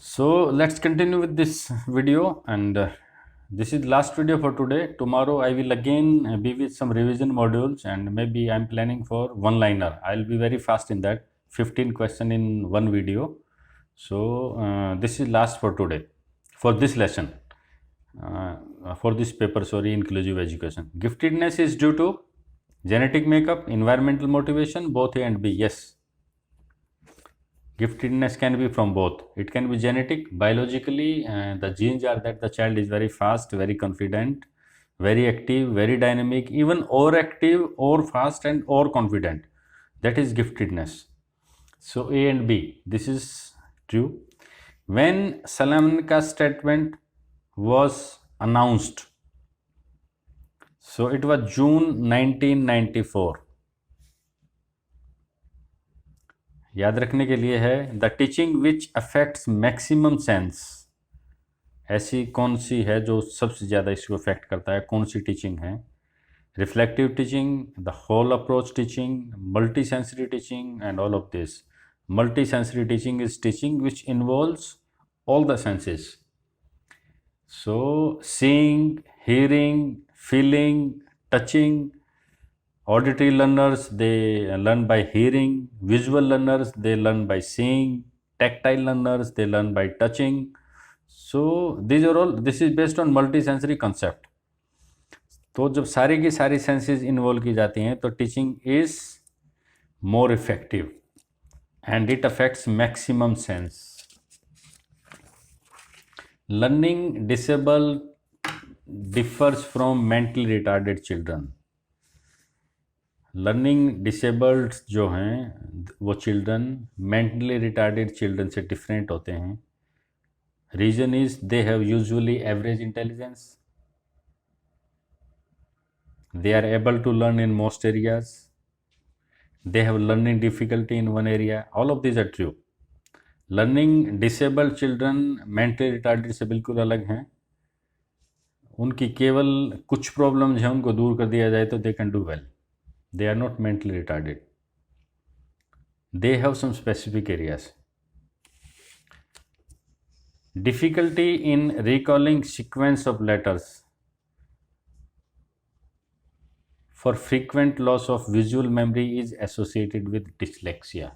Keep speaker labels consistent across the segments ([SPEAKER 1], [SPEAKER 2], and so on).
[SPEAKER 1] So let's continue with this video, and this is last video for today. Tomorrow I will again be with some revision modules, and maybe I'm planning for one liner. I'll be very fast in that, 15 question in one video. So this is last for today, for this lesson, for this paper, sorry, inclusive education. Giftedness is due to genetic makeup, environmental motivation, both A and B. Yes, giftedness can be from both. It can be genetic, biologically. The genes are that the child is very fast, very confident, very active, very dynamic, even overactive, or fast, and or confident. That is giftedness. So A and B, this is true. When Salamanca statement was announced, so it was June 1994. याद रखने के लिए है the teaching which affects maximum sense. ऐसी कौन सी है जो सबसे ज़्यादा इसको अफेक्ट करता है, कौन सी टीचिंग है? Reflective teaching, the whole approach teaching, multi sensory teaching, and all of this. Multi sensory teaching is teaching which involves all the senses. So seeing, hearing, feeling, touching. Auditory learners, they learn by hearing. Visual learners, they learn by seeing. Tactile learners, they learn by touching. So these are all, this is based on multi-sensory concept. तो जब सारी की सारी senses involve की जाती हैं तो teaching is more effective and it affects maximum sense. Learning disabled differs from mentally retarded children. Learning disabled जो हैं वो चिल्ड्रन मेंटली रिटार्डेड चिल्ड्रन से डिफरेंट होते हैं. Reason is they have usually average intelligence, they are able to learn in most areas, they have learning difficulty in one area. All of these are true. Learning disabled children mentally retarded से बिल्कुल अलग हैं. उनकी केवल कुछ problems हैं, उनको दूर कर दिया जाए तो they can do well. They are not mentally retarded, they have some specific areas. Difficulty in recalling sequence of letters for frequent loss of visual memory is associated with dyslexia.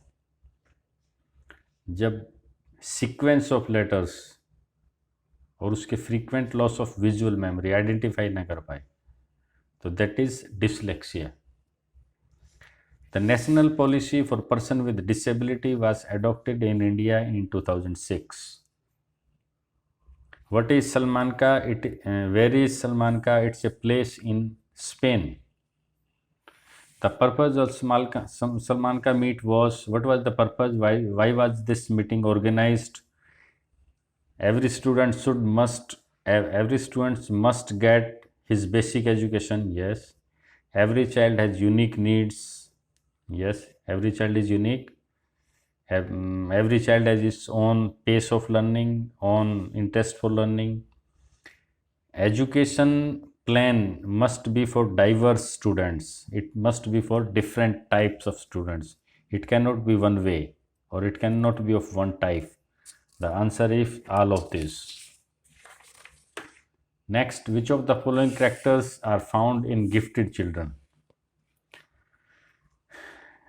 [SPEAKER 1] जब sequence of letters और उसके frequent loss of visual memory identify ना कर पाए तो that is dyslexia. The national policy for person with disability was adopted in India in 2006. What is Salamanca? Where is Salamanca? It's a place in Spain. The purpose of Salmanka meet was, what was the purpose? Why was this meeting organized? Every student must get his basic education. Yes. Every child has unique needs. Yes. Every child is unique. Every child has its own pace of learning, own interest for learning. Education plan must be for diverse students. It must be for different types of students. It cannot be one way, or it cannot be of one type. The answer is all of this. Next, which of the following characters are found in gifted children?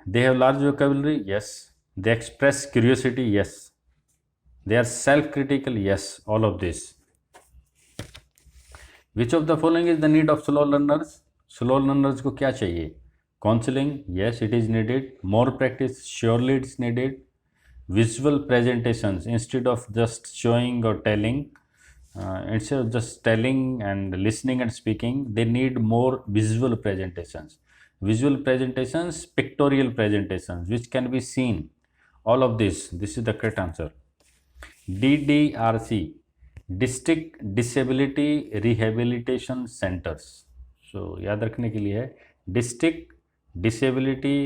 [SPEAKER 1] They have large vocabulary. Yes. They express curiosity. Yes. They are self-critical. Yes. All of this. Which of the following is the need of slow learners? Slow learners को क्या चाहिए? Counseling, yes, it is needed. More practice, surely it's needed. Visual presentations, instead of just showing or telling, instead of just telling and listening and speaking, they need more visual presentations. Visual presentations, pictorial presentations, which can be seen. All of this is the correct answer. DDRC. District disability rehabilitation centres. So याद रखने के लिए है district disability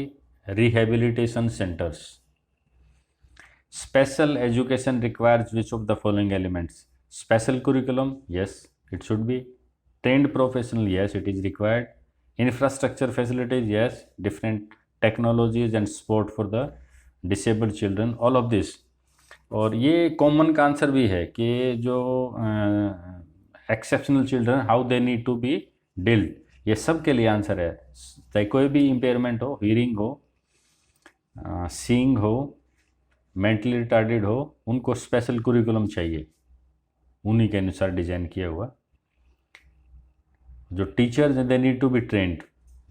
[SPEAKER 1] rehabilitation centres. Special education requires which of the following elements? Special curriculum, yes it should be. Trained professional, yes it is required. Infrastructure facilities, yes. Different technologies and support for the disabled children, all of this. और ये common का answer भी है कि जो exceptional children how they need to be dealt, ये सब के लिए आंसर है। चाहे कोई भी इम्पेयरमेंट हो, हीयरिंग हो, सीइंग हो, मेंटली रिटार्डेड हो, उनको स्पेशल कुरिकुलम चाहिए, उन्हीं के अनुसार डिजाइन किया हुआ। जो teachers they need to be trained,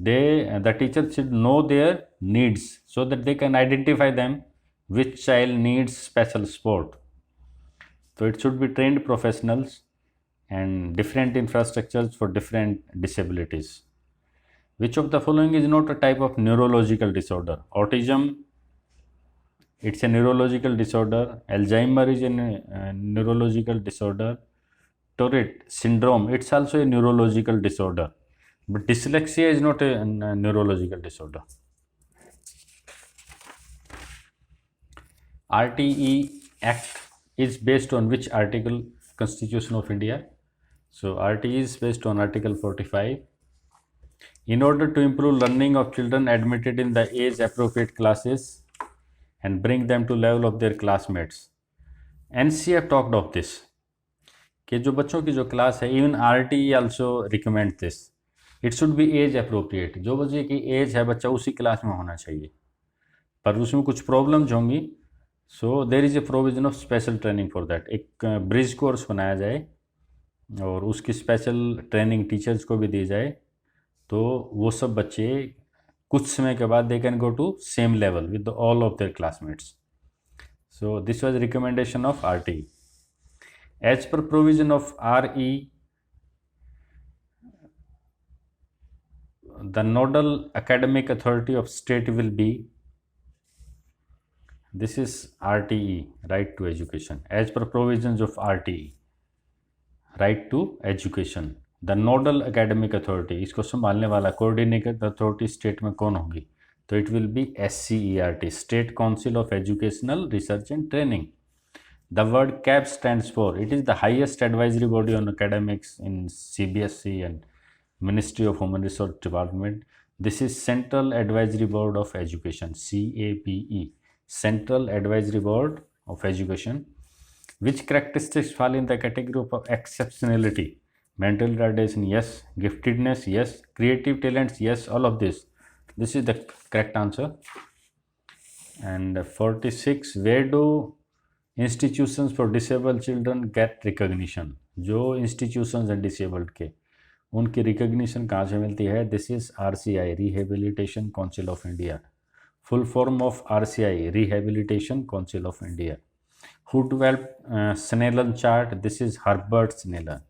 [SPEAKER 1] they the teacher should know their needs so that they can identify them which child needs special support. So it should be trained professionals and different infrastructures for different disabilities. Which of the following is not a type of neurological disorder? Autism, it's a neurological disorder. Alzheimer is a neurological disorder. Tourette syndrome, it's also a neurological disorder. But dyslexia is not a neurological disorder. RTE Act is based on which article Constitution of India? So RTE is based on Article 45. In order to improve learning of children admitted in the age appropriate classes and bring them to level of their classmates, NCF talked of this कि जो बच्चों की जो class है, even RTE also recommend this, it should be age appropriate. जो बच्चे की as है बच्चा उसी क्लास में होना चाहिए, पर उसमें कुछ प्रॉब्लम्स होंगी। So there is a provision of special training for that. एक ब्रिज कोर्स बनाया जाए और उसकी स्पेशल ट्रेनिंग टीचर्स को भी दी जाए, तो वो सब बच्चे कुछ समय के बाद they can go to same level with all of their classmates. So this was recommendation of RTE. As per provision of RE, the nodal academic authority of state will be, this is RTE, right to education. As per provisions of RTE, right to education, the nodal academic authority, इसको संभालने वाला coordinating authority state में कौन होगी? तो it will be SCERT, State Council of Educational Research and Training. The word CAB stands for, it is the highest advisory body on academics in CBSE and Ministry of Human Resource Department. This is Central Advisory Board of Education, CABE, Central Advisory Board of Education. Which characteristics fall in the category of exceptionality? Mental retardation, yes. Giftedness, yes. Creative talents, yes. All of this. This is the correct answer. And 46, where do institutions for disabled children get recognition? जो institutions हैं disabled के, उनकी recognition कहाँ से मिलती है? This is RCI, rehabilitation council of India. Full form of RCI, rehabilitation council of India. Who developed Snellen chart? This is Herbert Snellen.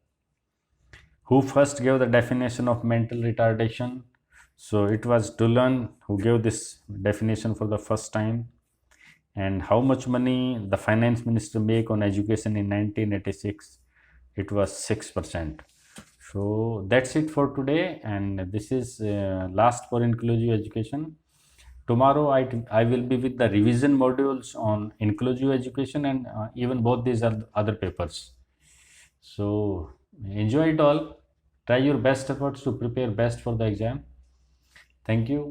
[SPEAKER 1] Who first gave the definition of mental retardation? So it was Dulon who gave this definition for the first time. And how much money the finance minister make on education in 1986? It was 6%. So that's it for today, and this is last for inclusive education. Tomorrow I will be with the revision modules on inclusive education and even both these are other papers. So enjoy it all. Try your best efforts to prepare best for the exam. Thank you.